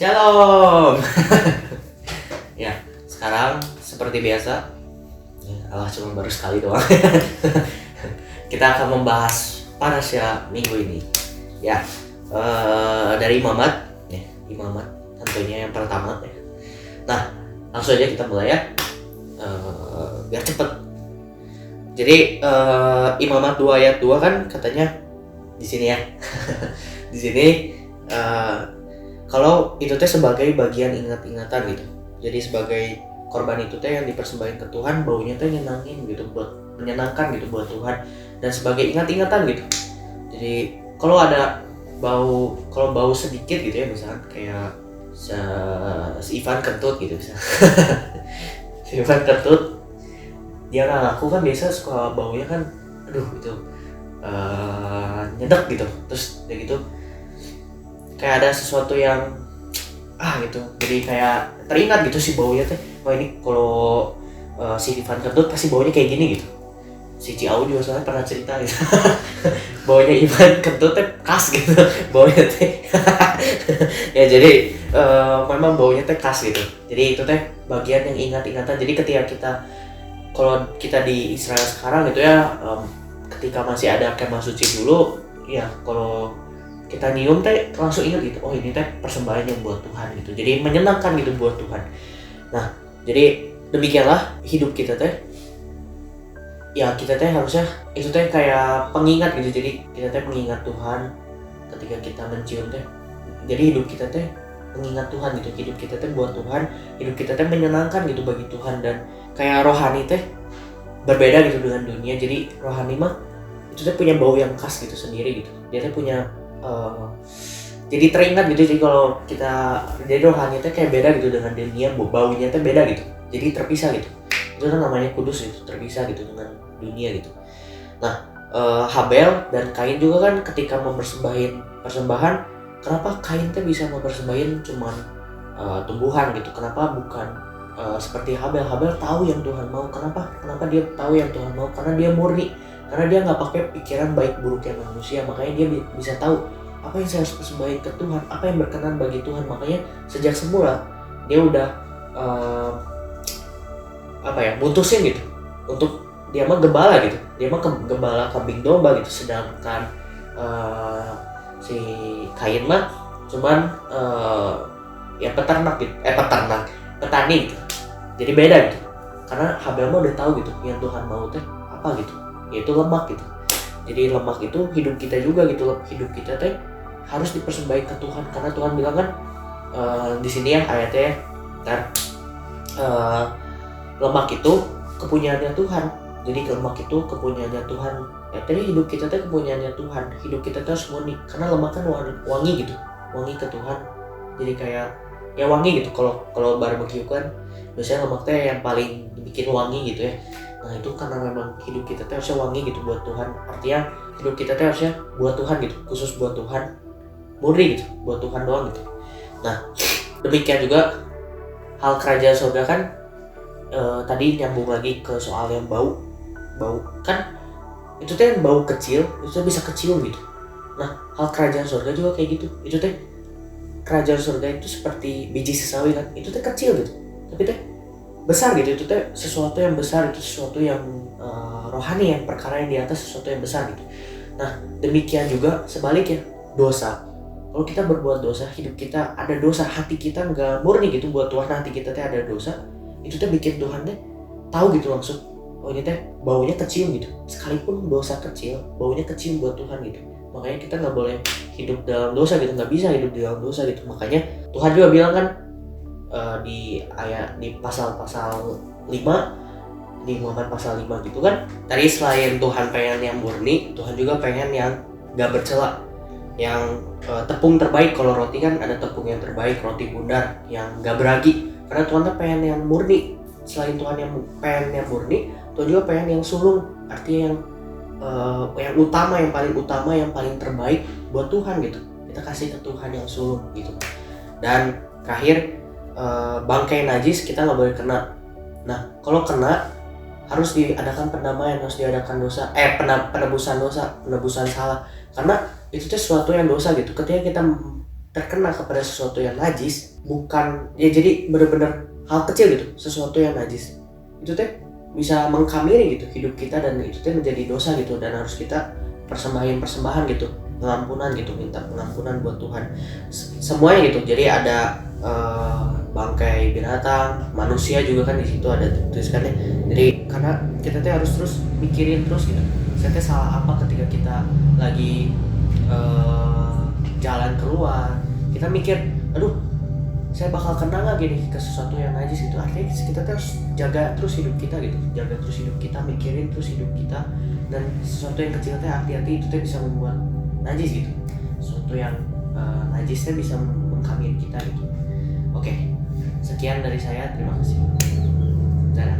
Shalom. Ya, sekarang seperti biasa, Allah cuma baru sekali doang. Kita akan membahas parasya minggu ini. Ya, dari Imamat, ya, Imamat tentunya yang pertama. Ya. Nah, langsung aja kita mulai ya, biar cepet. Jadi Imamat 2 ayat 2 kan katanya di sini ya. Di sini kalau itu teh sebagai bagian ingat-ingatan gitu. Jadi sebagai korban itu teh yang dipersembahkan ke Tuhan, baunya teh nyenangin gitu, buat menyenangkan gitu buat Tuhan, dan sebagai ingat-ingatan gitu. Jadi kalau ada bau sedikit gitu ya, misalkan kayak si Ivan kentut gitu misalkan. Si Ivan kentut, dia ngaku kan biasa suka baunya kan, aduh itu nyedek gitu. Terus kayak gitu kayak ada sesuatu yang gitu, jadi kayak teringat gitu si baunya teh. Wah ini kalau si Ivan kentut pasti baunya kayak gini gitu. Si Ciau juga soalnya pernah cerita gitu. Baunya Ivan kentut teh khas gitu. Baunya teh ya jadi memang baunya teh khas gitu. Jadi itu teh bagian yang ingat-ingatan. Jadi ketika kalau kita di Israel sekarang gitu ya, ketika masih ada kemah suci dulu ya, kalau kita nyium teh langsung ingat gitu, oh ini teh persembahan yang buat Tuhan gitu. Jadi menyenangkan gitu buat Tuhan. Nah, jadi demikianlah hidup kita teh. Ya kita teh harusnya itu teh kayak pengingat gitu. Jadi kita teh mengingat Tuhan ketika kita mencium teh. Jadi hidup kita teh mengingat Tuhan gitu. Hidup kita teh buat Tuhan, hidup kita teh menyenangkan gitu bagi Tuhan. Dan kayak rohani teh berbeda gitu dengan dunia. Jadi rohani mah itu teh punya bau yang khas gitu sendiri gitu. Dia teh punya jadi teringat gitu. Jadi kalau kita, jadi rohani itu kayak beda gitu dengan dunia, baunya itu beda gitu. Jadi terpisah gitu. Itu kan namanya kudus gitu, terpisah gitu dengan dunia gitu. Nah, Habel dan Kain juga kan ketika persembahan, kenapa Kain tuh bisa mempersembahin cuman tumbuhan gitu? Kenapa bukan seperti Habel? Habel tahu yang Tuhan mau. Kenapa dia tahu yang Tuhan mau? Karena dia murni. Karena dia nggak pakai pikiran baik buruknya manusia, makanya dia bisa tahu apa yang saya harus persembahin ke Tuhan, apa yang berkenan bagi Tuhan. Makanya sejak semula dia udah mutusin gitu untuk dia mah gembala gitu, dia mah gembala kambing domba gitu. Sedangkan si Kain mah cuman petani gitu. Jadi beda gitu, karena Habel mah udah tahu gitu yang Tuhan mau teh apa gitu, yaitu lemak gitu. Jadi lemak itu hidup kita juga gitu. Hidup kita teh harus dipersembahkan ke Tuhan, karena Tuhan bilang kan di sini ya ayatnya kan, lemak itu kepunyaannya Tuhan. Jadi lemak itu kepunyaannya Tuhan. Jadi hidup kita teh kepunyaannya Tuhan. Hidup kita teh harus murni, karena lemak kan wangi gitu, wangi ke Tuhan. Jadi kayak ya wangi gitu. Kalau barbecue kan biasanya lemak teh yang paling bikin wangi gitu ya. Nah itu karena memang hidup kita teh harusnya wangi gitu buat Tuhan. Artinya hidup kita teh harusnya buat Tuhan gitu, khusus buat Tuhan, murni gitu, buat Tuhan doang gitu. Nah demikian juga hal kerajaan surga kan, tadi nyambung lagi ke soal yang bau kan, itu teh bau kecil, itu teh bisa kecium gitu. Nah hal kerajaan surga juga kayak gitu. Itu teh kerajaan surga itu seperti biji sesawi kan, itu teh kecil gitu, tapi teh besar gitu. Itu teh sesuatu yang besar, itu sesuatu yang rohani, yang perkara yang di atas sesuatu yang besar gitu. Nah demikian juga sebaliknya dosa. Kalau kita berbuat dosa, hidup kita ada dosa, hati kita nggak murni gitu buat Tuhan, hati kita teh ada dosa, itu teh bikin Tuhan teh tahu gitu langsung, oh ini teh baunya kecium gitu. Sekalipun dosa kecil, baunya kecium buat Tuhan gitu. Makanya kita nggak boleh hidup dalam dosa gitu, nggak bisa hidup di dalam dosa gitu. Makanya Tuhan juga bilang kan di pasal 5 di Muhammad pasal 5 gitu kan, tadi selain Tuhan pengen yang murni, Tuhan juga pengen yang gak bercela, yang tepung terbaik. Kalau roti kan ada tepung yang terbaik, roti bundar yang gak beragi. Karena Tuhan tuh pengen yang murni. Selain Tuhan yang pengen yang murni, Tuhan juga pengen yang sulung, artinya yang utama, yang paling utama, yang paling terbaik buat Tuhan gitu. Kita kasih ke Tuhan yang sulung gitu. Dan terakhir, bangkai najis kita nggak boleh kena. Nah kalau kena harus diadakan pendamaian, harus diadakan penebusan salah, karena itu tuh sesuatu yang dosa gitu. Ketika kita terkena kepada sesuatu yang najis, bukan ya, jadi benar-benar hal kecil gitu, sesuatu yang najis itu teh bisa mengkamiri gitu hidup kita, dan itu teh menjadi dosa gitu, dan harus kita persembahan gitu, pengampunan gitu, minta pengampunan buat Tuhan semuanya gitu. Jadi ada bangkai binatang, manusia juga kan di situ ada tulisannya. Jadi karena kita teh harus terus mikirin terus gitu, saya teh salah apa ketika kita lagi jalan keluar, kita mikir, aduh saya bakal kena nggak gini ke sesuatu yang najis gitu. Artinya kita harus jaga terus hidup kita gitu, jaga terus hidup kita, mikirin terus hidup kita, dan sesuatu yang kecil teh hati-hati, itu teh bisa membuat najis gitu, sesuatu yang najis teh bisa mengkamir kita gitu. Oke, sekian dari saya, terima kasih. Dadah.